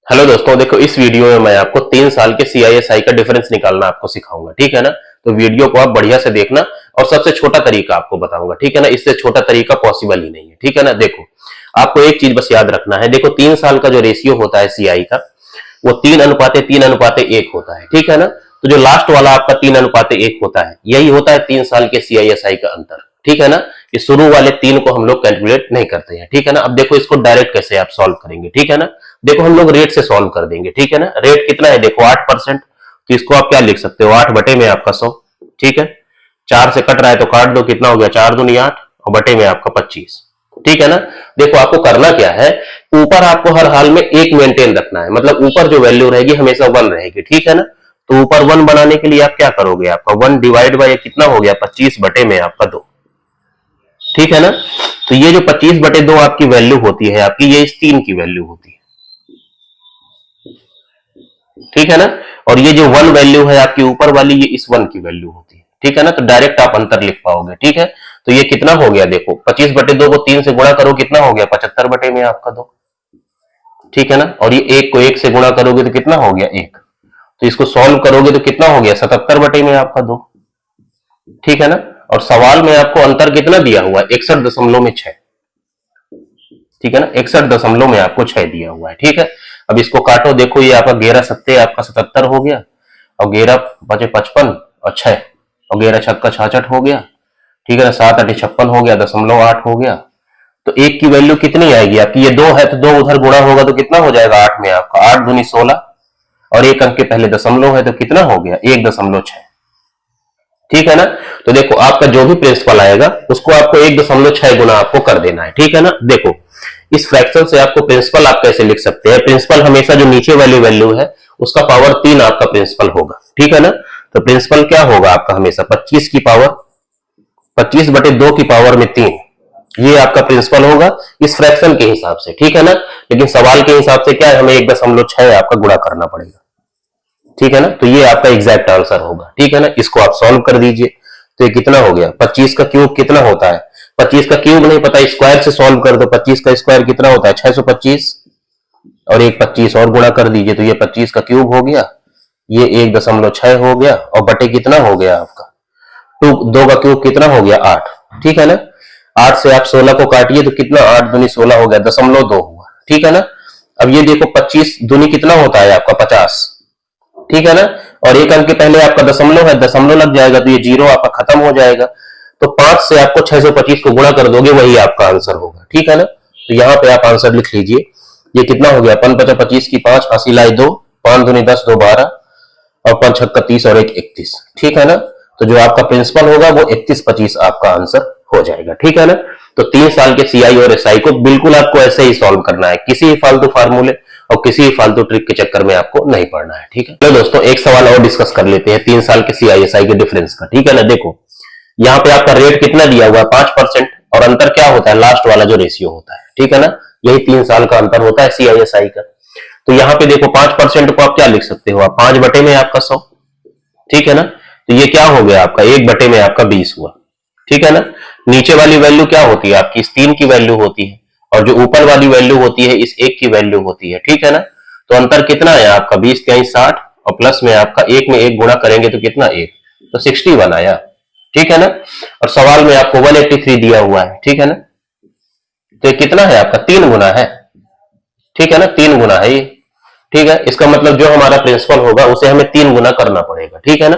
Hello दोस्तों, देखो इस वीडियो में मैं आपको 3 साल के CISI का डिफरेंस निकालना आपको सिखाऊंगा। ठीक है ना। तो वीडियो को आप बढ़िया से देखना और सबसे छोटा तरीका आपको बताऊंगा। ठीक है ना। इससे छोटा तरीका पॉसिबल ही नहीं है। ठीक है ना। देखो आपको एक चीज बस याद रखना है। देखो 3 साल का जो रेशियो होता है CI का वो 3:3:1 होता है। ठीक है ना। तो जो लास्ट वाला आपका 3:1 होता है यही होता है 3 साल के CISI का अंतर। ठीक है ना। ये शुरू वाले 3 को हम लोग कैलकुलेट नहीं करते हैं। ठीक है ना। अब देखो इसको डायरेक्ट कैसे आप सॉल्व करेंगे। ठीक है ना। देखो हम लोग रेट से सॉल्व कर देंगे। ठीक है ना। रेट कितना है देखो 8%। तो इसको आप क्या लिख सकते हो 8 बटे में आपका 100। ठीक है। 4 से कट रहा है तो काट दो, कितना हो गया 4 दूनी 8 और बटे में आपका 25। ठीक है ना। देखो आपको करना क्या है, ऊपर आपको हर हाल में 1 मेंटेन रखना है, मतलब ऊपर जो वैल्यू रहेगी हमेशा 1 रहेगी। ठीक है ना। तो ऊपर 1 बनाने के लिए आप क्या करोगे, आपका 1 डिवाइड बाय कितना हो गया 25 बटे में आपका 2। ठीक है ना। तो ये जो 25 बटे 2 आपकी वैल्यू होती है आपकी, ये इस 3 की वैल्यू होती है। ठीक है ना। और ये जो 1 वैल्यू है आपकी ऊपर वाली, ये इस 1 की वैल्यू होती है। ठीक है ना। तो डायरेक्ट आप अंतर लिख पाओगे। ठीक है। तो ये कितना हो गया देखो 25 बटे 2 को 3 से गुणा करो, कितना हो गया 75 बटे में आपका 2। ठीक है ना। और ये 1 को 1 से गुणा करोगे तो कितना हो गया 1। तो इसको सॉल्व करोगे तो कितना हो गया 77 बटे में आपका 2। ठीक है ना। और सवाल में आपको अंतर कितना दिया हुआ है 61.6। ठीक है ना। 61 में आपको 6 दिया हुआ है। ठीक है। अब इसको काटो, देखो ये आपका 11 सत्ते आपका 77 हो गया और 11 बचे 55 और 6 और 11 छक्का 66 हो गया। ठीक है ना। 7 8 56 हो गया, 0.8 हो गया। तो 1 की वैल्यू कितनी आएगी आपकी, ये 2 है तो 2 उधर गुणा होगा तो कितना हो जाएगा 8 में आपका 8 दूनी 16 और 1 अंक के पहले दशमलव है तो कितना हो गया 1.6। ठीक है ना। तो देखो आपका जो भी प्रिंसिपल आएगा उसको आपको 1.6 गुना आपको कर देना है। ठीक है ना। देखो इस फ्रैक्शन से आपको प्रिंसिपल आप कैसे लिख सकते हैं, प्रिंसिपल हमेशा जो नीचे वाली वैल्यू है उसका पावर 3 आपका प्रिंसिपल होगा। ठीक है ना। तो प्रिंसिपल क्या होगा आपका हमेशा 25 की पावर 25 बटे 2 की पावर में 3, ये आपका प्रिंसिपल होगा इस फ्रैक्शन के हिसाब से। ठीक है ना। लेकिन सवाल के हिसाब से क्या है, हमें 1.6 आपका गुणा करना पड़ेगा। ठीक है ना। तो ये आपका एग्जैक्ट आंसर होगा। ठीक है ना। इसको आप सॉल्व कर दीजिए तो ये कितना हो गया 25 का क्यूब कितना होता है, 25 का क्यूब नहीं पता स्क्वायर से सॉल्व कर दो। 25 का स्क्वायर कितना होता है 625 और एक 25 और गुणा कर दीजिए तो ये 25 का क्यूब हो गया, ये 1.6 हो गया और बटे कितना हो गया आपका 2 का क्यूब कितना हो गया 8। ठीक है ना। 8 से आप 16 को काटिए तो कितना 8 दूनी 16 हो गया 0.2 हुआ। ठीक है ना। अब ये देखो 25 दूनी कितना होता है आपका 50। ठीक है ना। और 1 अंक के पहले आपका दशमलव है, दशमलव लग जाएगा तो ये 0 आपका खत्म हो जाएगा। तो 5 से आपको 625 को गुणा कर दोगे वही आपका आंसर होगा। ठीक है ना। तो यहाँ पे आप आंसर लिख लीजिए, ये कितना हो गया 5 25 की 5 80 लाई 2 5 दूनी 10 2 12 और 5 छक्का 30 और 1 31। ठीक है ना। तो जो आपका प्रिंसिपल होगा वो 31-25 आपका आंसर हो जाएगा। ठीक है ना। तो 3 साल के CI और SI को बिल्कुल आपको ऐसे ही सॉल्व करना है, किसी फालतू फार्मूले और किसी फालतू ट्रिक के चक्कर में आपको नहीं पड़ना है। ठीक है। तो दोस्तों एक सवाल और डिस्कस कर लेते हैं 3 साल के CI/SI के डिफरेंस का। ठीक है ना। देखो यहाँ पे आपका रेट कितना दिया हुआ है 5% और अंतर क्या होता है लास्ट वाला जो रेशियो होता है। ठीक है ना। यही 3 साल का अंतर होता है CI/SI का। तो यहाँ पे देखो 5% को आप क्या लिख सकते हो, आप 5 बटे में आपका 100। ठीक है ना। तो ये क्या हो गया आपका 1 बटे में आपका 20 हुआ। ठीक है ना। नीचे वाली वैल्यू क्या होती है आपकी इस 3 की वैल्यू होती है और जो ऊपर वाली वैल्यू होती है इस 1 की वैल्यू होती है। ठीक है ना। तो अंतर कितना है आपका 20 के 60 और प्लस में आपका 1 में 1 गुणा करेंगे तो कितना 1 तो 61 आया। ठीक है ना। और सवाल में आपको 183 दिया हुआ है। ठीक है ना। तो ये कितना है आपका 3 गुना है। ठीक है ना। 3 गुना है ये। ठीक है। इसका मतलब जो हमारा प्रिंसिपल होगा उसे हमें 3 गुना करना पड़ेगा। ठीक है ना।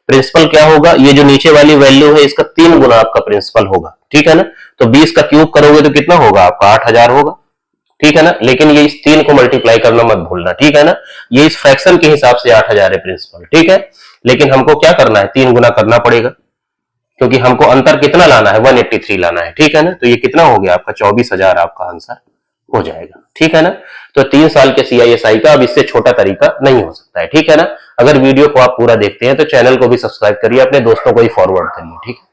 प्रिंसिपल क्या होगा, ये जो नीचे वाली वैल्यू है इसका 3 गुना आपका प्रिंसिपल होगा। ठीक है ना। तो 20 का क्यूब करोगे तो कितना होगा आपका 8000 होगा। ठीक है ना। लेकिन ये इस 3 को मल्टीप्लाई करना मत भूलना। ठीक है ना। ये इस फ्रैक्शन के हिसाब से 8000 है प्रिंसिपल। ठीक है। लेकिन हमको क्या करना है 3 गुना करना पड़ेगा क्योंकि हमको अंतर कितना लाना है 183 लाना है। ठीक है ना। तो ये कितना हो गया आपका 24,000 आपका आंसर हो जाएगा। ठीक है ना। तो 3 साल के CI/SI का अब इससे छोटा तरीका नहीं हो सकता है। ठीक है ना। अगर वीडियो को आप पूरा देखते हैं तो चैनल को भी सब्सक्राइब करिए, अपने दोस्तों को भी फॉरवर्ड करिए। ठीक है।